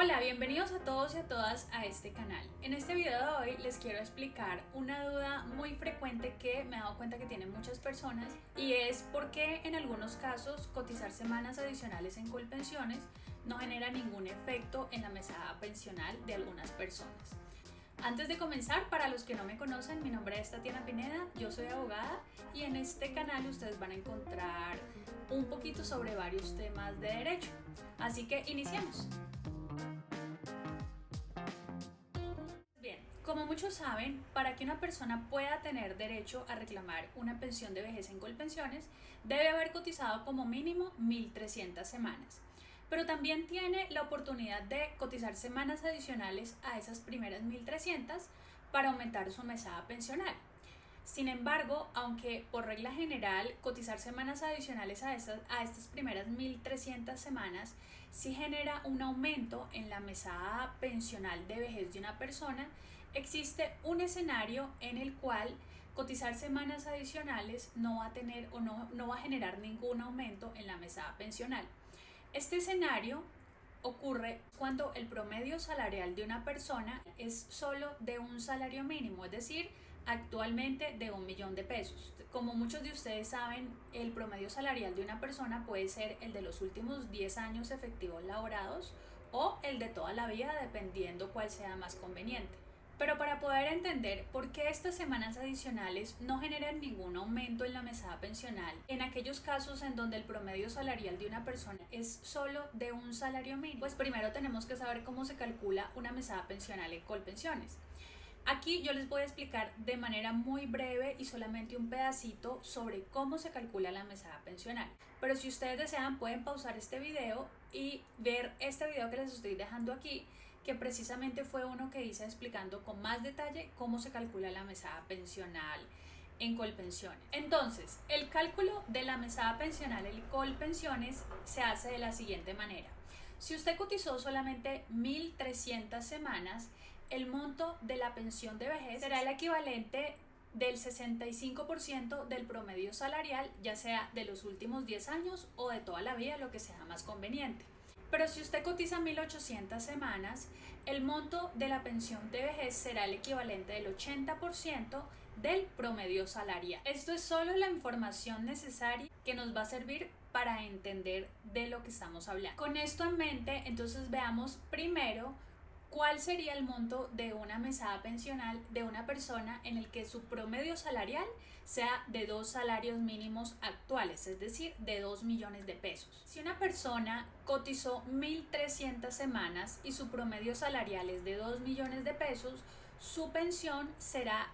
Hola, bienvenidos a todos y a todas a este canal. En este video de hoy les quiero explicar una duda muy frecuente que me he dado cuenta que tienen muchas personas, y es por qué en algunos casos cotizar semanas adicionales en Colpensiones no genera ningún efecto en la mesada pensional de algunas personas. Antes de comenzar, para los que no me conocen, mi nombre es Tatiana Pineda, yo soy abogada y en este canal ustedes van a encontrar un poquito sobre varios temas de derecho. Así que iniciemos. Bien, como muchos saben, para que una persona pueda tener derecho a reclamar una pensión de vejez en Colpensiones, debe haber cotizado como mínimo 1.300 semanas. Pero también tiene la oportunidad de cotizar semanas adicionales a esas primeras 1.300 para aumentar su mesada pensional. Sin embargo, aunque por regla general cotizar semanas adicionales a estas primeras 1.300 semanas sí genera un aumento en la mesada pensional de vejez de una persona, existe un escenario en el cual cotizar semanas adicionales no va a tener o no va a generar ningún aumento en la mesada pensional. Este escenario ocurre cuando el promedio salarial de una persona es solo de un salario mínimo, es decir, actualmente de 1.000.000 de pesos. Como muchos de ustedes saben, el promedio salarial de una persona puede ser el de los últimos 10 años efectivos laborados o el de toda la vida, dependiendo cuál sea más conveniente. Pero para poder entender por qué estas semanas adicionales no generan ningún aumento en la mesada pensional en aquellos casos en donde el promedio salarial de una persona es solo de un salario mínimo, pues primero tenemos que saber cómo se calcula una mesada pensional en Colpensiones. Aquí yo les voy a explicar de manera muy breve y solamente un pedacito sobre cómo se calcula la mesada pensional. Pero si ustedes desean, pueden pausar este video y ver este video que les estoy dejando aquí, que precisamente fue uno que hice explicando con más detalle cómo se calcula la mesada pensional en Colpensiones. Entonces, el cálculo de la mesada pensional en Colpensiones se hace de la siguiente manera. Si usted cotizó solamente 1.300 semanas, el monto de la pensión de vejez será el equivalente del 65% del promedio salarial, ya sea de los últimos 10 años o de toda la vida, lo que sea más conveniente. Pero si usted cotiza 1.800 semanas, el monto de la pensión de vejez será el equivalente del 80% del promedio salarial. Esto es solo la información necesaria que nos va a servir para entender de lo que estamos hablando. Con esto en mente, entonces veamos primero cuál sería el monto de una mesada pensional de una persona en el que su promedio salarial sea de 2 salarios mínimos actuales, es decir, de 2 millones de pesos. Si una persona cotizó 1.300 semanas y su promedio salarial es de 2 millones de pesos, su pensión será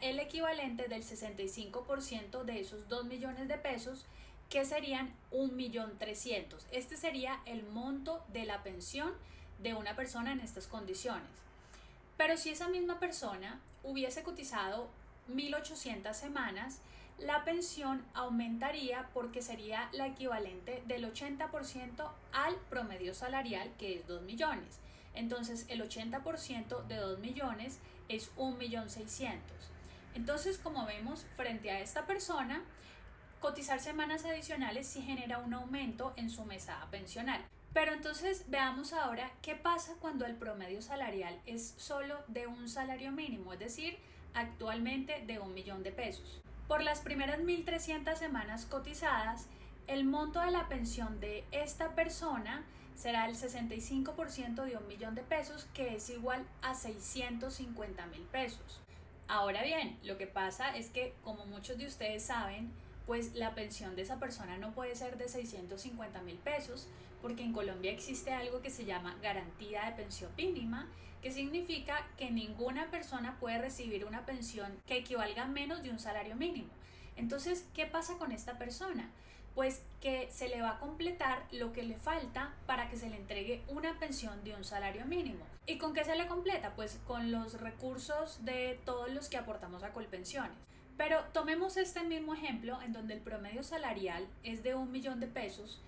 el equivalente del 65% de esos 2 millones de pesos, que serían 1.300.000. Este sería el monto de la pensión de una persona en estas condiciones. Pero si esa misma persona hubiese cotizado 1.800 semanas, la pensión aumentaría porque sería la equivalente del 80% al promedio salarial, que es 2 millones. Entonces el 80% de 2 millones es 1.600.000. Entonces, como vemos, frente a esta persona, cotizar semanas adicionales sí genera un aumento en su mesada pensional. Pero entonces veamos ahora qué pasa cuando el promedio salarial es solo de un salario mínimo, es decir, actualmente de 1.000.000 de pesos. Por las primeras 1.300 semanas cotizadas, el monto de la pensión de esta persona será el 65% de 1.000.000 de pesos, que es igual a 650.000 pesos. Ahora bien, lo que pasa es que, como muchos de ustedes saben, pues la pensión de esa persona no puede ser de 650.000 pesos, porque en Colombia existe algo que se llama garantía de pensión mínima, que significa que ninguna persona puede recibir una pensión que equivalga a menos de un salario mínimo. Entonces, ¿qué pasa con esta persona? Pues que se le va a completar lo que le falta para que se le entregue una pensión de un salario mínimo. ¿Y con qué se le completa? Pues con los recursos de todos los que aportamos a Colpensiones. Pero tomemos este mismo ejemplo en donde el promedio salarial es de 1.000.000 de pesos,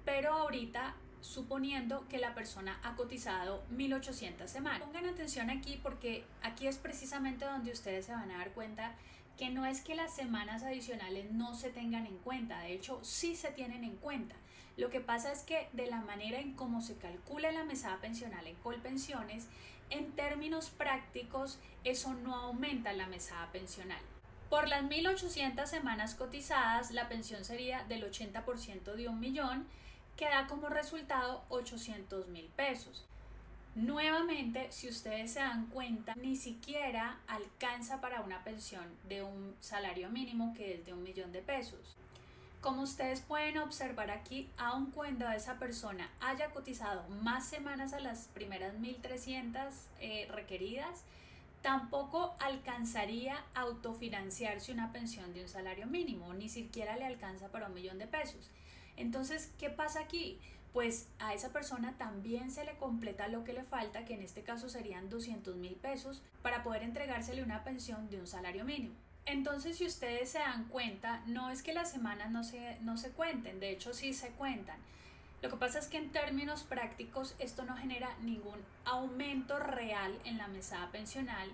pero ahorita suponiendo que la persona ha cotizado 1.800 semanas. Pongan atención aquí, porque aquí es precisamente donde ustedes se van a dar cuenta que no es que las semanas adicionales no se tengan en cuenta, de hecho sí se tienen en cuenta. Lo que pasa es que de la manera en cómo se calcula la mesada pensional en Colpensiones, en términos prácticos, eso no aumenta la mesada pensional. Por las 1.800 semanas cotizadas, la pensión sería del 80% de 1.000.000, que da como resultado 800.000 pesos. Nuevamente, si ustedes se dan cuenta, ni siquiera alcanza para una pensión de un salario mínimo que es de 1.000.000 de pesos. Como ustedes pueden observar aquí, aun cuando esa persona haya cotizado más semanas a las primeras 1.300 requeridas, tampoco alcanzaría a autofinanciarse una pensión de un salario mínimo, ni siquiera le alcanza para 1.000.000 de pesos. Entonces, ¿qué pasa aquí? Pues a esa persona también se le completa lo que le falta, que en este caso serían 200.000 pesos, para poder entregársele una pensión de un salario mínimo. Entonces, si ustedes se dan cuenta, no es que las semanas no se cuenten, de hecho sí se cuentan. Lo que pasa es que en términos prácticos esto no genera ningún aumento real en la mesada pensional,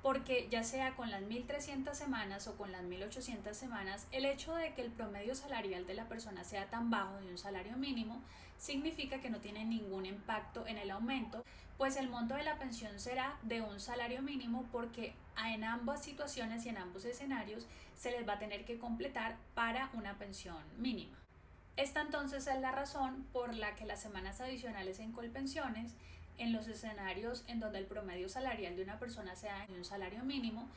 porque ya sea con las 1.300 semanas o con las 1.800 semanas, el hecho de que el promedio salarial de la persona sea tan bajo de un salario mínimo significa que no tiene ningún impacto en el aumento, pues el monto de la pensión será de un salario mínimo, porque en ambas situaciones y en ambos escenarios se les va a tener que completar para una pensión mínima. Esta entonces es la razón por la que las semanas adicionales en Colpensiones, en los escenarios en donde el promedio salarial de una persona sea de un salario mínimo,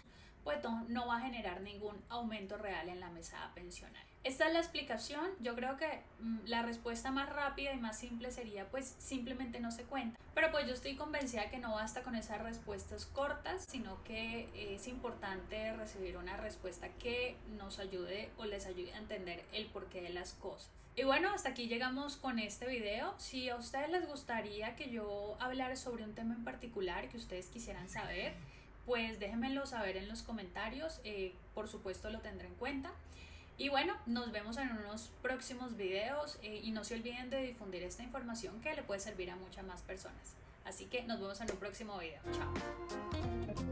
pues no va a generar ningún aumento real en la mesada pensional. Esta es la explicación. Yo creo que la respuesta más rápida y más simple sería pues simplemente no se cuenta. Pero pues yo estoy convencida que no basta con esas respuestas cortas, sino que es importante recibir una respuesta que nos ayude o les ayude a entender el porqué de las cosas. Y bueno, hasta aquí llegamos con este video. Si a ustedes les gustaría que yo hablara sobre un tema en particular que ustedes quisieran saber, pues déjenmelo saber en los comentarios, por supuesto lo tendré en cuenta. Y bueno, nos vemos en unos próximos videos y no se olviden de difundir esta información que le puede servir a muchas más personas. Así que nos vemos en un próximo video. Chao.